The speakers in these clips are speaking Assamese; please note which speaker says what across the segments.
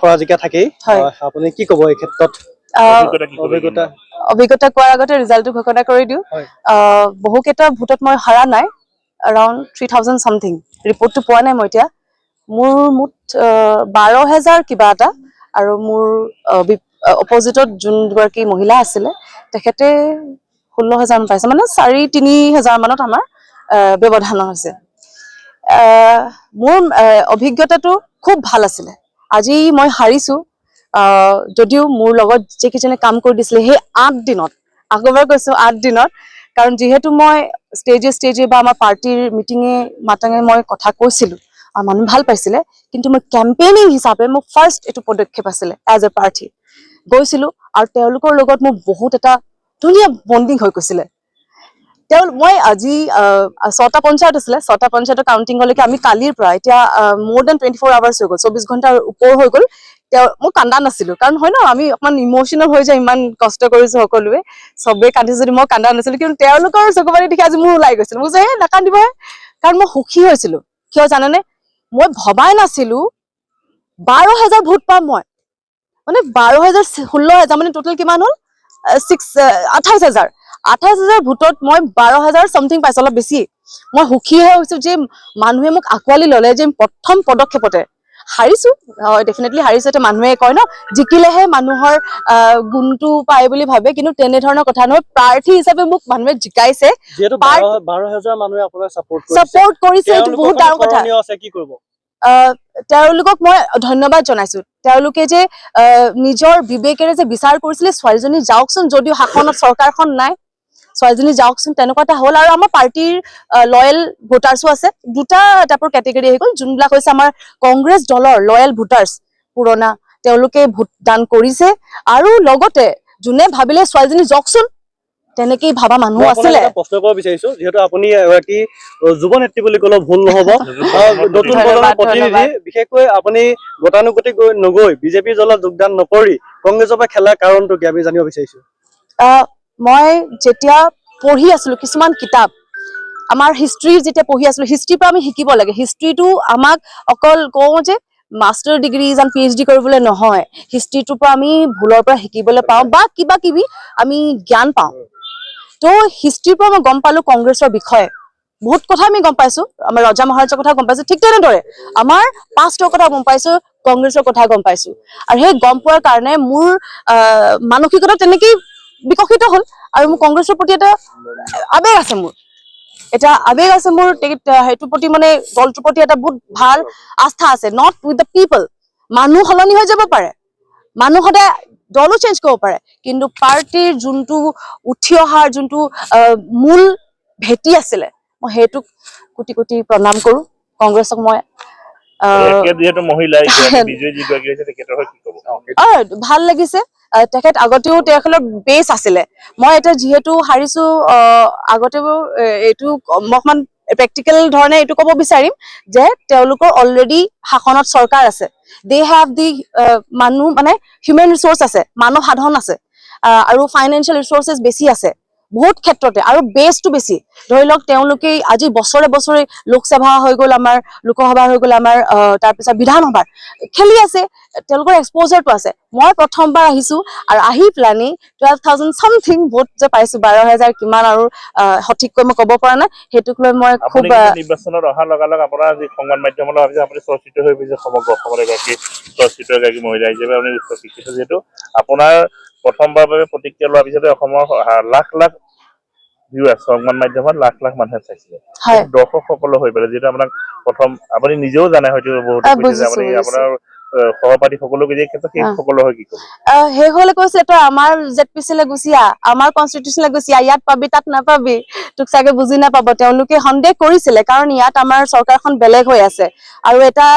Speaker 1: পৰাজিকা থাকেই আপুনি কি ক'ব এই ক্ষেত্ৰত
Speaker 2: অভিজ্ঞতা কোৱাৰ আগতে ৰিজাল্টটো ঘোষণা কৰি দিওঁ বহুকেইটা ভোটত মই হাৰা নাই around 3000 something ৰিপৰ্টটো পোৱা নাই মই এতিয়া মোৰ মুঠ 12000 কিবা এটা আৰু মোৰ অপজিটত যোনগৰাকী মহিলা আছিলে তেখেতে 16000 মান পাইছে মানে 4-3000 মানত আমাৰ ব্যৱধান হৈছে মোৰ অভিজ্ঞতাটো খুব ভাল আছিলে আজি মই হাৰিছো যদিও মোৰ লগত যে কিজনে কাম কৰি দিছিলে সেই 8 দিনত আগৰবাৰ কৈছো 8 দিনত কাৰণ যেহেতু মই ষ্টেজে বা আমাৰ পাৰ্টিৰ মিটিঙে মাটাঙে মই কথা কৈছিলো আৰু মানুহ ভাল পাইছিলে কিন্তু মই কেম্পেইনিং হিচাপে মোৰ ফাৰ্ষ্ট এটো পদক্ষেপ আছিলে এজ এ পাৰ্টি গৈছিলো আৰু তেওঁলোকৰ লগত মোৰ বহুত এটা ধুনীয়া বন্ডিং হৈ গৈছিলে মই আজি 6টা পঞ্চায়ত আছিলে 6টা পঞ্চায়তৰ কাউন্টিং হলৈকে আমি কালিৰ পৰা এতিয়া more than 24 hours হৈ গ'ল 24 ঘণ্টাৰ ওপৰ হৈ গ'ল মই কান্দা নাছিলো কাৰণ হয় ন আমি অকমান ইমোশনাল হৈ যায় ইমান কষ্ট কৰিছো সকলোৱে সবে কান্দিছে যদি মই কান্দা নাছিলো কিন্তু তেওঁলোকৰ চকুপানী দেখি আজি মোৰ ওলাই গৈছিল মই যে নাকান্দিব কাৰণ মই সুখী হৈছিলো কিয় জানানে মই ভবাই নাছিলো 12000 ভোট পাম মই মানে 12000 16000 মানে টোটাল কিমান হ'ল 28000 ভোটত মই 12000 সামথিং পাইছো অলপ বেছি মই সুখী হৈছো যে মানুহে মোক আকোৱালি ললে যে প্ৰথম পদক্ষেপতে হাৰিছো ডেফিনেটলি হাৰিছো এটা মানুহে কয় ন জিকিলেহে মানুহৰ গুণটো পায় বুলি ভাবে কিন্তু তেনে ধৰণৰ কথা নহয় প্ৰাৰ্থী হিচাপে মোক মানুহে জিকাইছে
Speaker 1: যেটো 12000 মানুহে আপোনাক
Speaker 2: সাপোৰ্ট কৰিছে এটো বহুত ডাঙৰ কথা
Speaker 1: আছে কি কৰিব
Speaker 2: তেওঁলোকক মই ধন্যবাদ জনাইছো তেওঁলোকে যে নিজৰ বিবেকেৰে যে বিচাৰ কৰিছিলে ছোৱালীজনী যাওকচোন যদিও শাসনত চৰকাৰখন নাই ছোৱালীজনী যাওকচোন তেনেকুৱা এটা হ'ল আৰু আমাৰ পাৰ্টিৰ লয়েল ভোটাৰ্সও আছে দুটা টাইপৰ ক্যাটেগৰী হৈ গ'ল যোনবিলাক হৈছে আমাৰ কংগ্ৰেছ দলৰ লয়েল ভোটাৰ্স পুৰণা তেওঁলোকে ভোট দান কৰিছে আৰু লগতে যোনে ভাবিলে ছোৱালীজনী যাওকচোন তেনেকৈ ভাবা মানুহ আছিলে
Speaker 1: প্ৰশ্ন কৰিব বিচাৰিছো যেহেতু আপুনি এগৰাকী যুৱ নেত্ৰী বুলি ক'লে ভুল নহব নতুন প্ৰজন্মৰ প্ৰতিনিধি বিশেষকৈ আপুনি গতানুগতিক নগৈ বিজেপিৰ দলত যোগদান নকৰি কংগ্ৰেছৰ পৰা খেলাৰ কাৰণটো কি আমি জানিব বিচাৰিছো
Speaker 2: মই যেতিয়া পঢ়ি আছিলো কিছুমান কিতাপ আমাৰ হিষ্ট্ৰী যেতিয়া পঢ়ি আছিলো হিষ্ট্ৰীৰ পৰা আমি শিকিব লাগে হিষ্ট্ৰীটো আমাক অকল কওঁ যে মাষ্টাৰ ডিগ্ৰী এণ্ড PhD কৰিবলৈ নহয় হিষ্ট্ৰীটোৰ পৰা আমি ভুলৰ পৰা শিকিবলৈ পাওঁ বা কিবা কিবি আমি জ্ঞান পাওঁ তো হিষ্ট্ৰীৰ পৰা মই গম পালো কংগ্ৰেছৰ বিষয়ে বহুত কথা আমি গম পাইছো আমাৰ ৰজা মহাৰাজাৰ কথা গম পাইছো ঠিক তেনেদৰে আমাৰ পাষ্টৰ কথা গম পাইছো কংগ্ৰেছৰ কথা গম পাইছো আৰু সেই গম পোৱাৰ কাৰণে মোৰ মানসিকতা তেনেকৈ বিকশিত হ'ল আৰু মোৰ কংগ্ৰেছৰ প্ৰতি এটা আবেগ আছে মোৰ এটা আবেগ আছে মোৰ হেতুৰ প্ৰতি মানে দলটোৰ প্ৰতি এটা বহুত ভাল আস্থা আছে নট উইথ দ্য পিপল মানুহ সলনি হৈ যাব পাৰে মানুহ সদায় দলো চেঞ্জ কৰিব পাৰে কিন্তু পাৰ্টিৰ যোনটো উঠি অহাৰ যোনটো মূল ভেটি আছিলে মই হেতুক কোটি কোটি প্ৰণাম কৰো কংগ্ৰেছক মই ভাল লাগিছে তেখেত আগতেও তেখেতৰ বেছ আছিলে মই এটা যেহেতু হাৰিছো আগতেও এইটো অকমান প্ৰেক্টিকেল ধৰণে এইটো ক'ব বিচাৰিম যে তেওঁলোকৰ অলৰেডি শাসনত চৰকাৰ আছে দে হেভ দি মানুহ মানে হিউমেন ৰিসোৰ্স আছে মানৱ সাধন আছে আৰু ফাইনেন্সিয়েল ৰিসোৰ্সেস বেছি আছে বহুত ক্ষেত্ৰতে আৰু বেছটো বেছি ধৰি লওক তেওঁলোকে আজি বছৰে বছৰে লোকসভা হৈ গ'ল আমাৰ লোকসভা হৈ গ'ল আমাৰ তাৰপিছত বিধানসভাৰ খেলি আছে তেওঁলোকৰ এক্সপ'জাৰটো আছে মই প্ৰথমবাৰ আহিছো আৰু আহি প্লানি 12000 সামথিং ভোট যে পাইছো 12000 কিমান আৰু সঠিককৈ মই ক'ব পৰা নাই হেতুক লৈ মই খুব
Speaker 3: নিৰ্বাচনত অহা লগা লগা আপোনাৰ যি সংবাদ মাধ্যমৰ ভাবিছে আপুনি চৰ্চিত হৈ গৈছে সমগ্ৰ অসমৰ এগৰাকী চৰ্চিত এগৰাকী মহিলা হিচাপে আপুনি শিক্ষিত যিহেতু আপোনাৰ প্ৰথমবাৰৰ বাবে প্ৰতিক্ৰিয়া লোৱাৰ পিছতে অসমৰ লাখ লাখ ভিউৱাৰ্ছ সংবাদ মাধ্যমত লাখ লাখ মানুহে চাইছিলে দৰ্শকসকলৰ হৈ পেলাই যিহেতু আপোনাক প্ৰথম আপুনি নিজেও জানে হয়তো বহুত আপুনি আপোনাৰ সহপাঠী সকলোকে যে ক্ষেত্ৰত সেই সকলো হয় কি ক'ব
Speaker 2: সেই হলে কৈছে তই আমাৰ জেডপিচিলে গুচিয়া আমাৰ কনষ্টিটিউচনলে গুচিয়া ইয়াত পাবি তাত নাপাবি তোক চাগে বুজি নাপাব তেওঁলোকে সন্দেহ কৰিছিলে কাৰণ ইয়াত আমাৰ চৰকাৰখন বেলেগ হৈ আছে আৰু এটা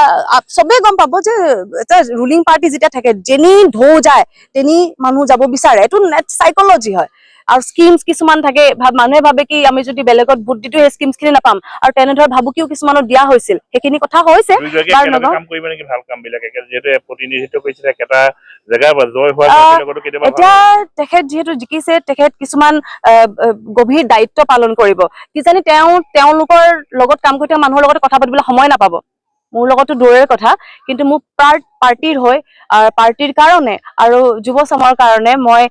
Speaker 2: সবে গম পাব যে এটা ৰুলিং পাৰ্টি যেতিয়া থাকে যেনি ঢৌ যায় তেনি মানুহ যাব বিচাৰে এইটো সাইকোলজি হয় আৰু স্কিমছ কিছুমান থাকে মানুহে ভাবে কি আমি যদি বেলেগত ভোট দিটো এই স্কিমছখিনি নাপাম আৰু তেনেধৰ ভাবুকিও কিছুমানত দিয়া হৈছিল সেইখিনি কথা হৈছে
Speaker 3: কাম কৰিব নেকি ভাল কাম বিলাকে যেহেতু প্ৰতিনিধিত্ব কৰিছে এটা জেগা জয় হোৱাৰ লগতো কেতিয়াবা
Speaker 2: এতিয়া তেখেত যেহেতু জিকিছে তেখেত কিছুমান গভীৰ দায়িত্ব পালন কৰিব কিজানি তেওঁলোকৰ লগত কাম কৰি মানুহৰ লগত কথা পাতিবলৈ সময় নাপাব মোৰ লগতো দূৰৰে কথা, কিন্তু মোৰ পাৰ্টিৰ হৈ পাৰ্টিৰ কাৰণে আৰু যুৱ চামৰ কাৰণে মই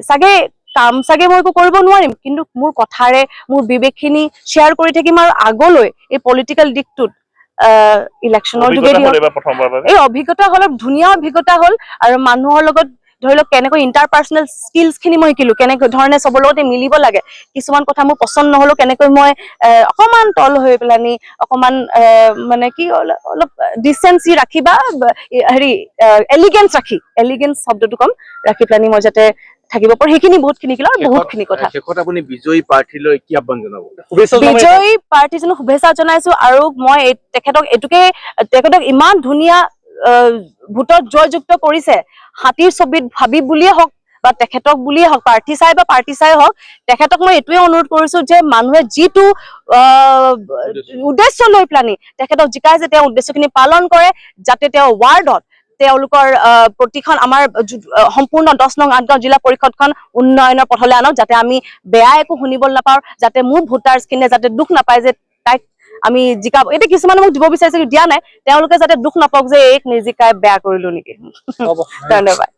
Speaker 2: চাগে মই একো কৰিব নোৱাৰিম, কিন্তু মোৰ কথাৰে মোৰ বিবেকখিনি শ্বেয়াৰ কৰি থাকিম আৰু আগলৈ এই পলিটিকেল দিশটোত ইলেকশ্যনৰ যোগেদি এই অভিজ্ঞতা অলপ ধুনীয়া অভিজ্ঞতা হ'ল আৰু মানুহৰ লগত ধৰি লওক কেনেকৈ ইণ্টাৰপাৰ্চনেল স্কিলছখিনি মই শিকিলো, কেনেকৈ ধৰণে চবৰ লগতে মিলিব লাগে, কিছুমান কথা মোৰ পচন্দ নহ'লেও কেনেকৈ মই অকণমান তল হৈ পেলানি অকণমান মানে কি অলপ ডিচেঞ্চি ৰাখি বা হেৰি এলিগেঞ্চ শব্দটো কম ৰাখি পেলানি মই যাতে থাকিব পাৰো, সেইখিনি বহুতখিনি শিকিলো আৰু বহুতখিনি কথা।
Speaker 4: শেষত আপুনি বিজয়ী প্ৰাৰ্থীলৈ কি আহ্বান জনাব?
Speaker 2: বিজয়ী প্ৰাৰ্থীজনক শুভেচ্ছা জনাইছো আৰু মই তেখেতক ইমান ধুনীয়া ভোটত জয়যুক্ত কৰিছে, হাতীৰ ছবিত ভাবি বুলিয়ে হওক বা তেখেতক বুলিয়ে হওক, প্ৰাৰ্থী চাই বা পাৰ্টি চাই হওক, তেখেতক মই এইটোৱে অনুৰোধ কৰিছো যে মানুহে যিটো উদ্দেশ্য লৈ পেলানি তেখেতক জিকাইছে তেওঁ উদ্দেশ্যখিনি পালন কৰে, যাতে তেওঁ ৱাৰ্ডত তেওঁলোকৰ প্ৰতিখন আমাৰ সম্পূৰ্ণ 10 নং 8 গাঁও জিলা পৰিষদখন উন্নয়নৰ পথলৈ আনক, যাতে আমি বেয়া একো শুনিবলৈ নাপাওঁ, যাতে মোৰ ভোটাৰ্ছখিনিয়ে যাতে দুখ নাপায় যে তাইক আমি জিকাব, এতিয়া কিছুমানে মোক দিব বিচাৰিছে দিয়া নাই, তেওঁলোকে যাতে দুখ নাপাওক যে এইক নিজিকাই বেয়া কৰিলো নেকি। ধন্যবাদ।